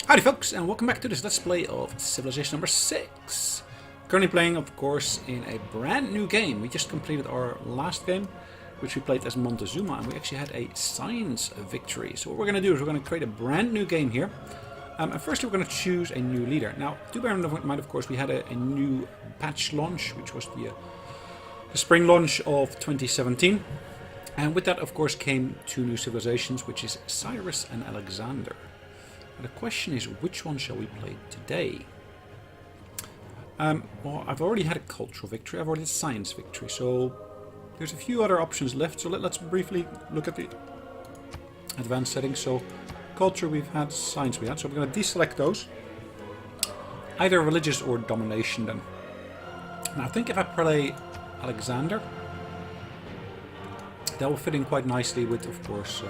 Howdy folks, and welcome back to this Let's Play of Civilization number 6. Currently playing, of course, in a brand new game. We just completed our last game, which we played as Montezuma, and we actually had a science victory. So what we're going to do is we're going to create a brand new game here. And first we're going to choose a new leader. Now, do bear in mind, of course, we had a new patch launch, which was the spring launch of 2017. And with that, of course, came two new civilizations, which is Cyrus and Alexander. The question is, which one shall we play today? Well, I've already had a cultural victory, I've already had a science victory, so there's a few other options left. So let's briefly look at the advanced settings. So culture we've had, science we had, so we're going to deselect those. Either religious or domination then. Now I think if I play Alexander, that will fit in quite nicely with, of course,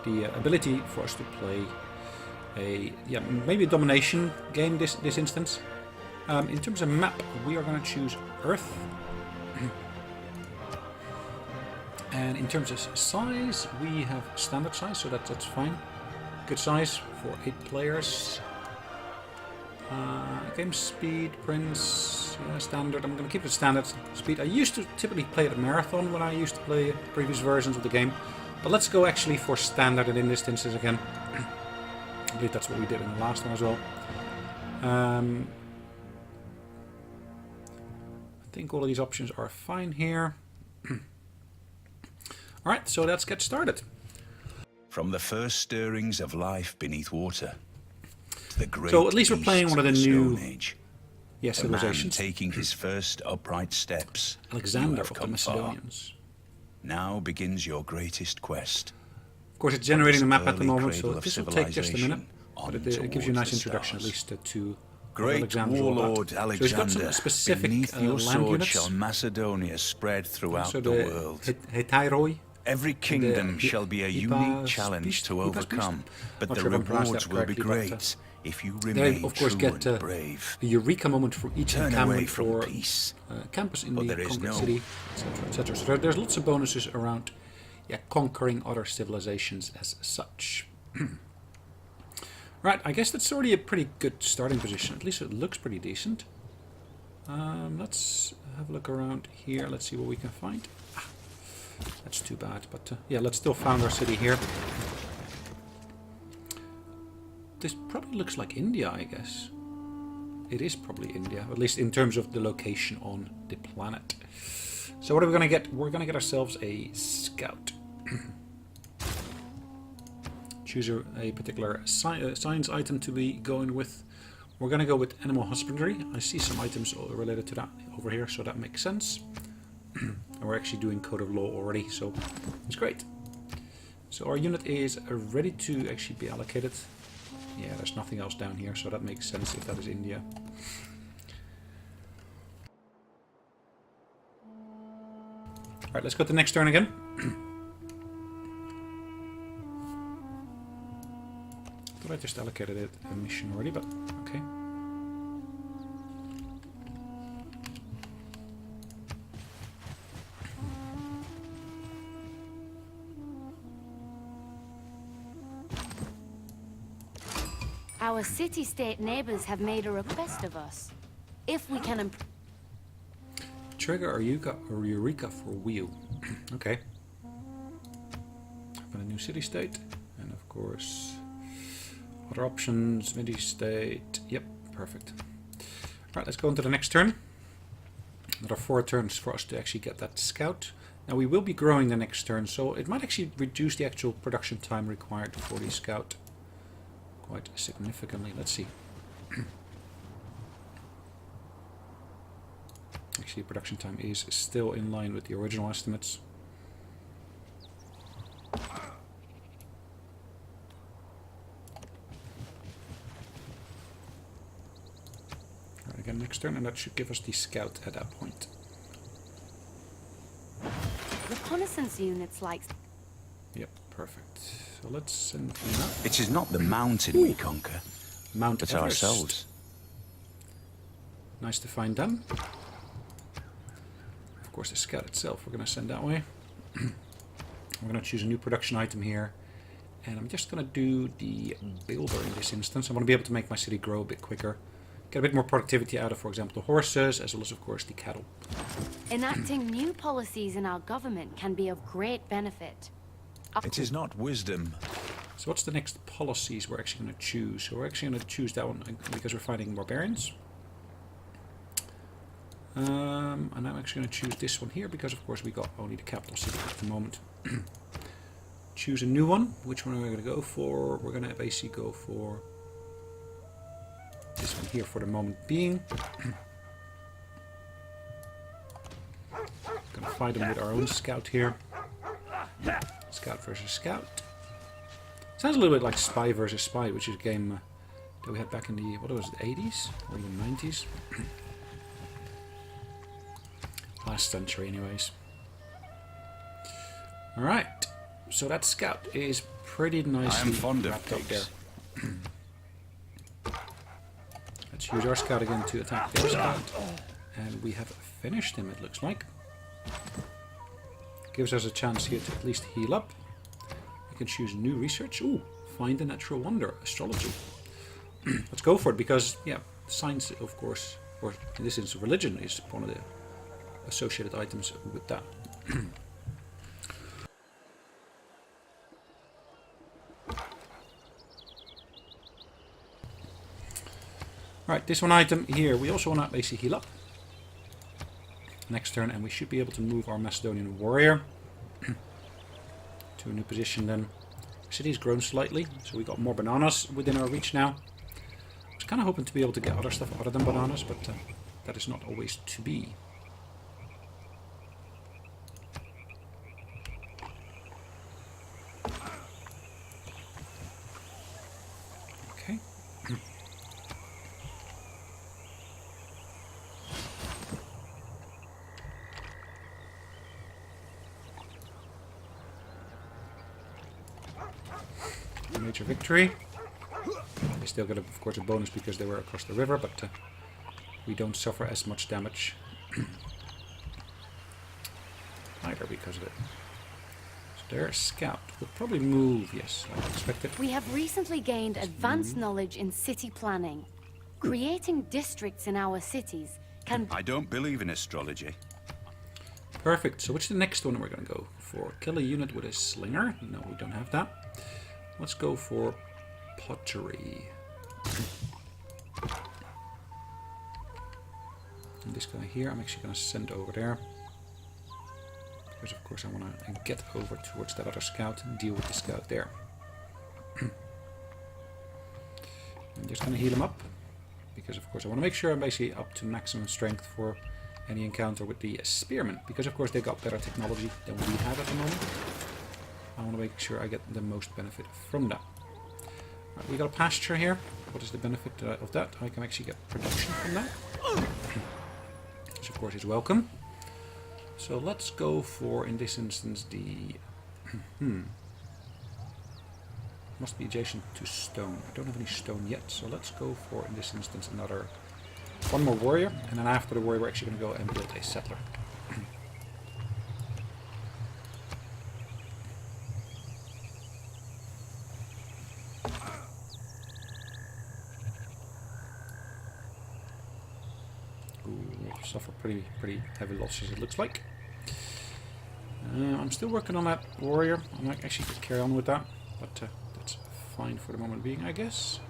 the ability for us to play maybe a domination game this instance. In terms of map, we are going to choose Earth. And in terms of size, we have standard size, so that's fine. Good size for 8 players. Game speed, Prince, standard. I'm going to keep it standard speed. I used to typically play at marathon when I used to play previous versions of the game. But let's go actually for standard in this instance again. I believe that's what we did in the last one as well. I think all of these options are fine here. Alright, so let's get started. From the first stirrings of life beneath water to the great so at least we're playing one of the new civilizations. Taking his first upright steps. Alexander of the Macedonians. Now begins your greatest quest. Of course, it's generating the map at the moment, so this will take just a minute. But it gives you a nice introduction, at least, to Great Alexander. warlord Alexander, so he's got some specific beneath your land sword units. shall Macedonia spread throughout so the world. Hetairoi. Every kingdom shall be a unique challenge to overcome, but the rewards will be great if you remain of course, true get and brave. a Eureka moment for each encampment for peace. Campus in the conquered city, etc., etc. So there's lots of bonuses around conquering other civilizations as such. Right, I guess that's already a pretty good starting position. At least it looks pretty decent. Let's have a look around here. Let's see what we can find. That's too bad, but yeah, let's still found our city here. This probably looks like India, I guess. It is probably India, at least in terms of the location on the planet. So what are we going to get? We're going to get ourselves a scout. Choose a particular science item to be going with. We're going to go with animal husbandry. I see some items related to that over here, so that makes sense. And we're actually doing Code of Law already, so it's great. So our unit is ready to actually be allocated. Yeah, there's nothing else down here, so that makes sense if that is India. Alright, let's go to the next turn again. Thought I just allocated it a mission already, but okay. Our city-state neighbors have made a request of us. If we can Trigger or Eureka for wheel. Okay. Open a new city-state. And of course, other options, midi-state. Yep, perfect. Alright, let's go into the next turn. Another 4 turns for us to actually get that scout. Now we will be growing the next turn, so it might actually reduce the actual production time required for the scout quite significantly. Let's see. Actually, production time is still in line with the original estimates. Alright, again next turn, and that should give us the scout at that point. reconnaissance units like... Yep, perfect. So let's send him up. It is not the mountain we conquer, Mount but Everest. ourselves. Nice to find them. Of course, the scout itself we're going to send that way. We're going to choose a new production item here. And I'm just going to do the builder in this instance. I want to be able to make my city grow a bit quicker. Get a bit more productivity out of, for example, the horses, as well as, of course, the cattle. Enacting new policies in our government can be of great benefit. It is not wisdom. So what's the next policies we're actually going to choose? So we're actually going to choose that one because we're fighting barbarians. And I'm actually going to choose this one here because, of course, we got only the capital city at the moment. Choose a new one. Which one are we going to go for? We're going to basically go for this one here for the moment being. Gonna fight them with our own scout here. Scout versus scout. Sounds a little bit like Spy versus Spy, which is a game that we had back in the, what was it, 80s or even 90s? Last century anyways. Alright, so that scout is pretty nicely wrapped up there. Let's use our scout again to attack their scout. And we have finished him, it looks like. Gives us a chance here to at least heal up. We can choose new research. Ooh, find a natural wonder, astrology. Let's go for it because, yeah, science, of course, or in this instance, religion is one of the associated items with that. Right, this one item here, we also want to basically heal up. Next turn, and we should be able to move our Macedonian warrior to a new position then. City's grown slightly, so we got more bananas within our reach now. I was kind of hoping to be able to get other stuff other than bananas, but that is not always to be. Okay. Major victory. They still get, of course, a bonus because they were across the river, but we don't suffer as much damage either because of it. So their scout will probably move, yes, I expect it. We have recently gained advanced knowledge in city planning. Creating districts in our cities can... I don't believe in astrology. Perfect. So which is the next one we're going to go for? Kill a unit with a slinger? No, we don't have that. Let's go for pottery. And this guy here, I'm actually going to send over there. Because of course I want to get over towards that other scout and deal with the scout there. I'm just going to heal him up. Because of course I want to make sure I'm basically up to maximum strength for any encounter with the spearmen. Because of course they got better technology than we have at the moment. I want to make sure I get the most benefit from that. Right, we got a pasture here. What is the benefit of that? I can actually get production from that. Which of course is welcome. So let's go for, in this instance, the... must be adjacent to stone. I don't have any stone yet, so let's go for, in this instance, another... one more warrior, and then after the warrior we're actually going to go and build a settler. Suffer pretty heavy losses, it looks like. I'm still working on that warrior. I might actually carry on with that, but that's fine for the moment being, I guess.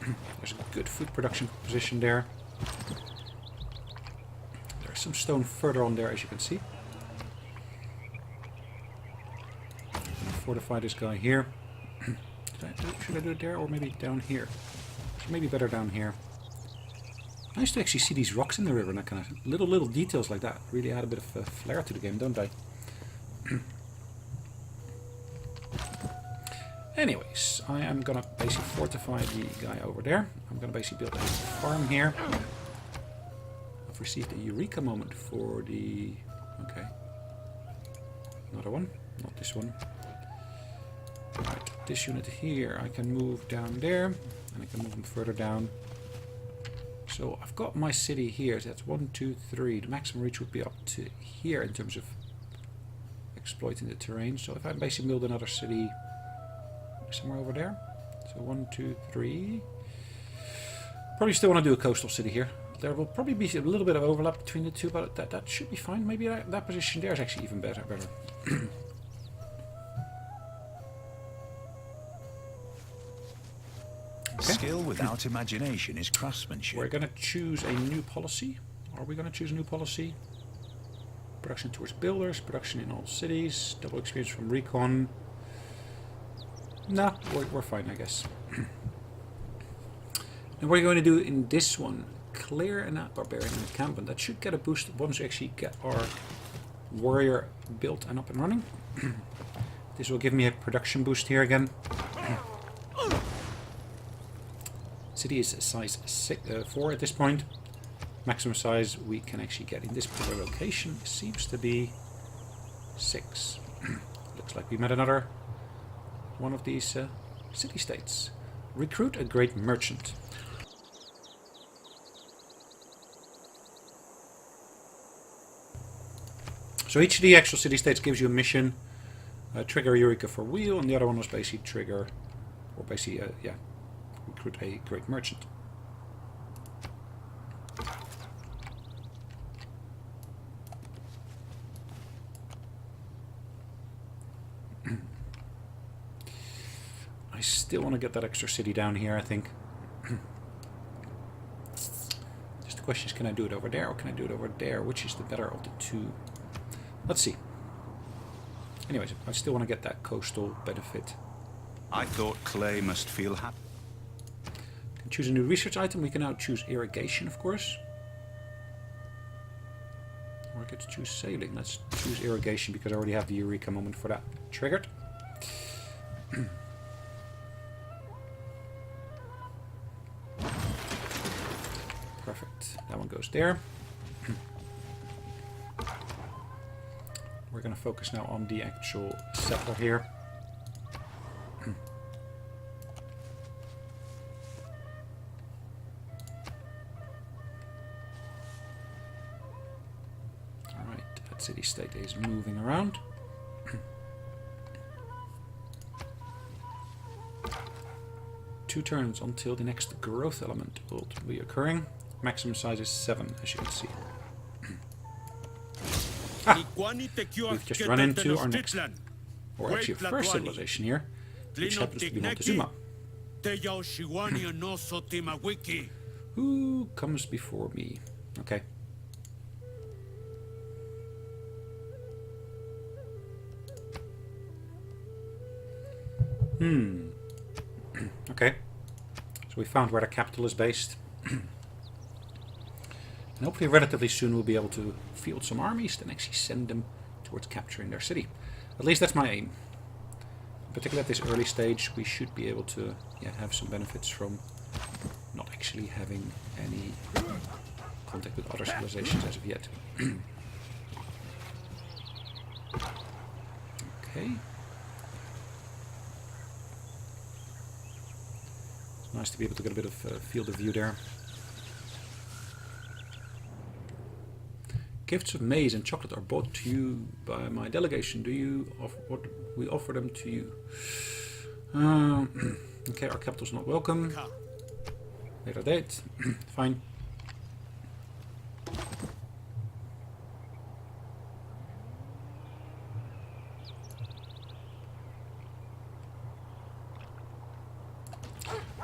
There's a good food production position there. There's some stone further on there, as you can see. I'm gonna fortify this guy here. Should I do it there, or maybe down here? Maybe better down here. Nice to actually see these rocks in the river and that kind of little details like that. Really add a bit of flair to the game, don't they? Anyways, I am gonna basically fortify the guy over there. I'm gonna basically build a farm here. I've received a eureka moment for the... okay. Another one, not this one. Right, this unit here I can move down there, and I can move them further down. So I've got my city here, so that's 1, 2, 3. The maximum reach would be up to here in terms of exploiting the terrain. So if I basically build another city somewhere over there. So 1, 2, 3. Probably still want to do a coastal city here. There will probably be a little bit of overlap between the two, but that should be fine. Maybe that position there is actually even better. Okay. Skill without imagination is craftsmanship. We're going to choose a new policy. Are we going to choose a new policy? Production towards builders, production in all cities, double experience from recon. No, we're fine, I guess. And what are you going to do in this one? Clear a barbarian encampment. That should get a boost once we actually get our warrior built and up and running. This will give me a production boost here again. City is size 4 at this point. Maximum size we can actually get in this particular location seems to be 6. Looks like we met another one of these city-states. Recruit a great merchant. So each of the actual city-states gives you a mission. Trigger Eureka for wheel, and the other one was basically trigger, or basically, recruit a great merchant. I still want to get that extra city down here, I think. Just the question is, can I do it over there or can I do it over there? Which is the better of the two? Let's see. Anyways, I still want to get that coastal benefit. I thought Clay must feel happy. Can choose a new research item. We can now choose irrigation, of course. Or I could choose sailing. Let's choose irrigation because I already have the Eureka moment for that triggered. Perfect. That one goes there. We're going to focus now on the actual settler here. Alright, that city-state is moving around. 2 turns until the next growth element will be occurring. Maximum size is 7, as you can see. We've just run into our next, or actually first civilization here, which happens to be Montezuma. Who comes before me? Okay. Okay. So we found where the capital is based. And hopefully relatively soon we'll be able to field some armies and actually send them towards capturing their city. At least that's my aim. Particularly at this early stage, we should be able to have some benefits from not actually having any contact with other civilizations as of yet. Okay. It's nice to be able to get a bit of field of view there. Gifts of maize and chocolate are brought to you by my delegation. Do you offer what we offer them to you? Okay, our capital's not welcome. Later date. Fine.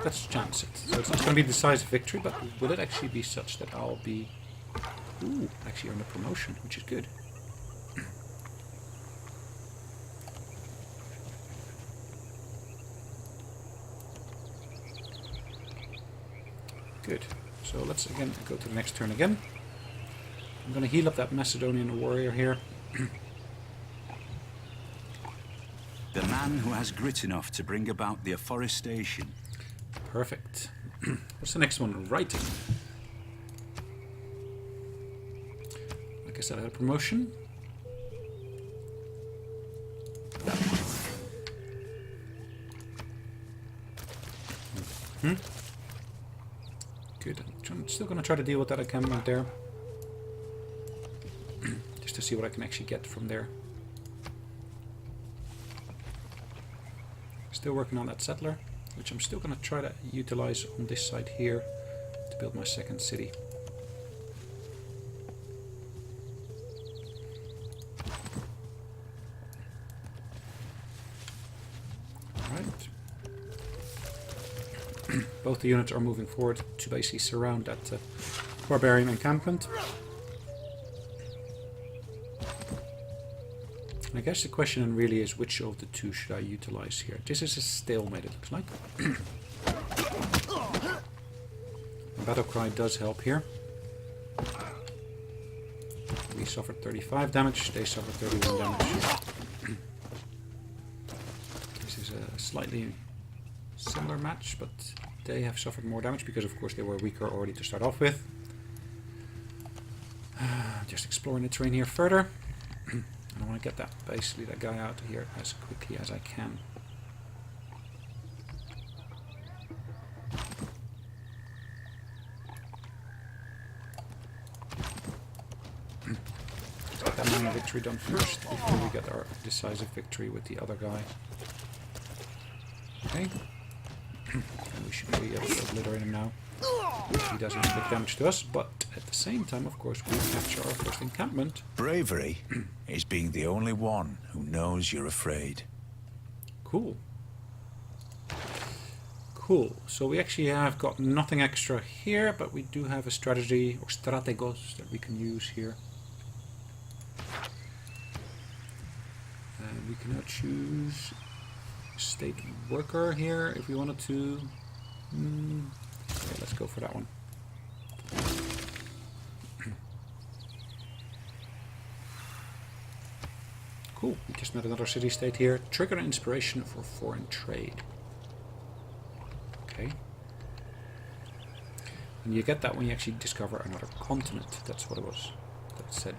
Let's chance it. So it's not going to be decisive victory, but will it actually be such that I'll be... Ooh, actually earned a promotion, which is good. Good. So let's again go to the next turn again. I'm going to heal up that Macedonian warrior here. The man who has grit enough to bring about the afforestation. Perfect. What's the next one? Writing. Like I said, I had a promotion. Good. I'm still going to try to deal with that encampment there. Just to see what I can actually get from there. Still working on that settler, which I'm still going to try to utilize on this side here to build my second city. Alright. Both the units are moving forward to basically surround that barbarian encampment. And I guess the question really is, which of the two should I utilize here? This is a stalemate, it looks like. Battle cry does help here. We suffered 35 damage, they suffered 31 damage. This is a slightly similar match, but they have suffered more damage because of course they were weaker already to start off with. Just exploring the terrain here further. I want to get that guy out of here as quickly as I can. Let's get that minor victory done first before we get our decisive victory with the other guy. Okay. And we should be able to obliterate him now. He doesn't inflict damage to us, but at the same time, of course, we capture our first encampment. Bravery is being the only one who knows you're afraid. Cool. Cool. So we actually have got nothing extra here, but we do have a strategy, or strategos, that we can use here. And we can now choose state worker here if we wanted to. Okay, let's go for that one. Cool, we just met another city-state here. Trigger inspiration for foreign trade. Okay. And you get that when you actually discover another continent. That's what it was that said.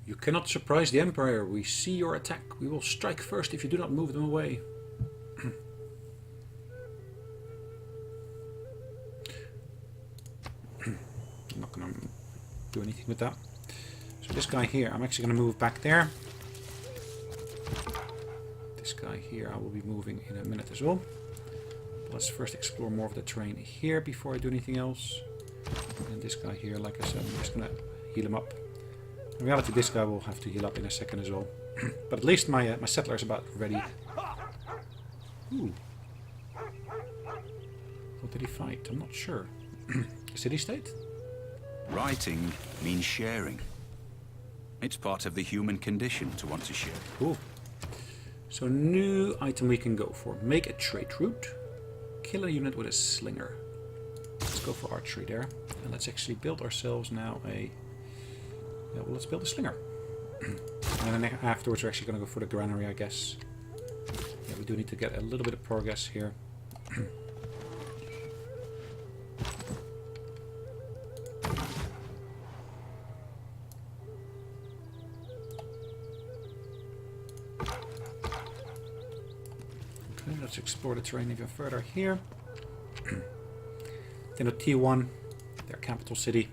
You cannot surprise the Empire. We see your attack. We will strike first if you do not move them away. I'm not going to do anything with that. So this guy here, I'm actually going to move back there. This guy here I will be moving in a minute as well. But let's first explore more of the terrain here before I do anything else. And this guy here, like I said, I'm just going to heal him up. In reality, this guy will have to heal up in a second as well. But at least my settler is about ready. Ooh. What did he fight? I'm not sure. City-state? Writing means sharing. It's part of the human condition to want to share. Cool. So new item we can go for. Make a trade route. Kill a unit with a slinger. Let's go for archery there. And let's actually build ourselves now a... Yeah, well, let's build a slinger. And then afterwards we're actually going to go for the granary, I guess. Yeah, we do need to get a little bit of progress here. Okay, let's explore the terrain even further here. T1, their capital city.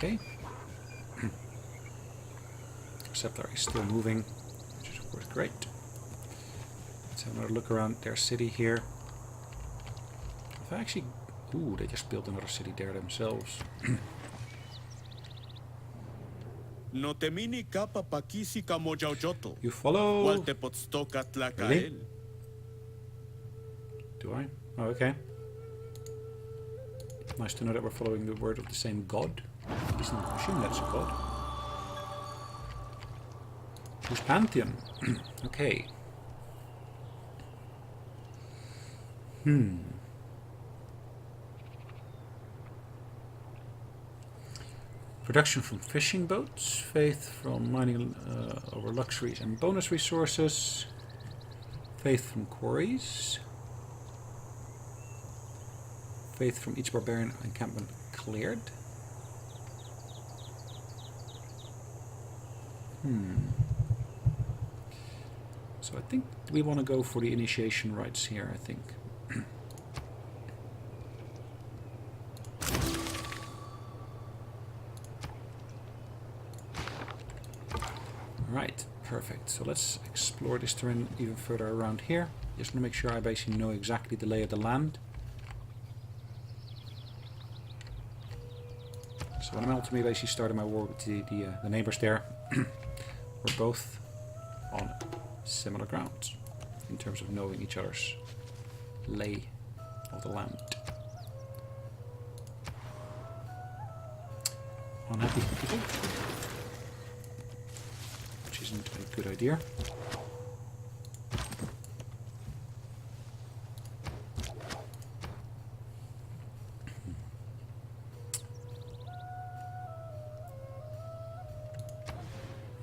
Okay. Settler is still moving, which is of course great. Let's have another look around their city here. If I actually... Ooh, they just built another city there themselves. You follow? Really? Do I? Oh, okay. Nice to know that we're following the word of the same god. At least I'm assuming that's a god. Who's Pantheon? Okay. Production from fishing boats. Faith from mining over luxuries and bonus resources. Faith from quarries. Faith from each barbarian encampment cleared. So I think we want to go for the initiation rites here, I think. Right, perfect. So let's explore this terrain even further around here. Just want to make sure I basically know exactly the lay of the land. So when I'm ultimately basically starting my war with the neighbors there, we're both on similar grounds in terms of knowing each other's lay of the land. Unhappy people, which isn't a good idea.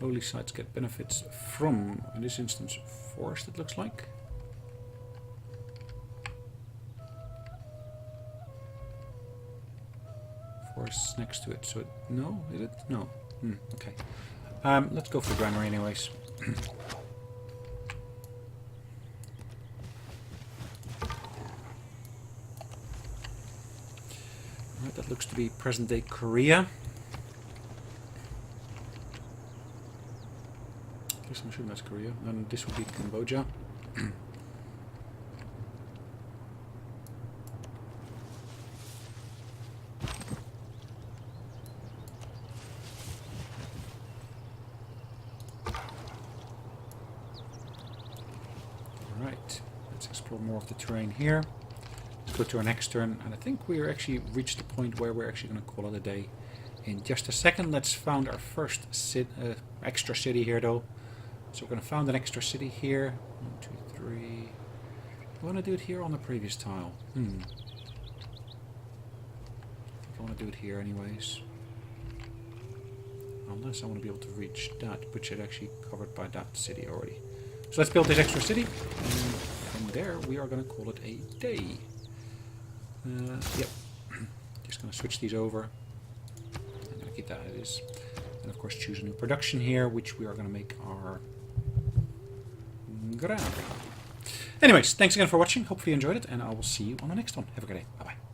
Holy sites get benefits from, in this instance, forest, it looks like. Forest next to it, so no, is it? No. Okay. Let's go for the granary anyways. Alright, that looks to be present-day Korea. I'm assuming that's Korea, and this would be Cambodia. Alright, let's explore more of the terrain here. Let's go to our next turn, and I think we're actually reached the point where we're actually going to call it a day in just a second. Let's found our first extra city here though. So we're going to found an extra city here. 1, 2, 3. I want to do it here on the previous tile. I think I want to do it here anyways. Unless I want to be able to reach that, which is actually covered by that city already. So let's build this extra city. And from there we are going to call it a day. Yep. Just going to switch these over. I'm going to keep that as it is. And of course choose a new production here, which we are going to make our granary. Anyways, thanks again for watching. Hopefully you enjoyed it, and I will see you on the next one. Have a good day. Bye-bye.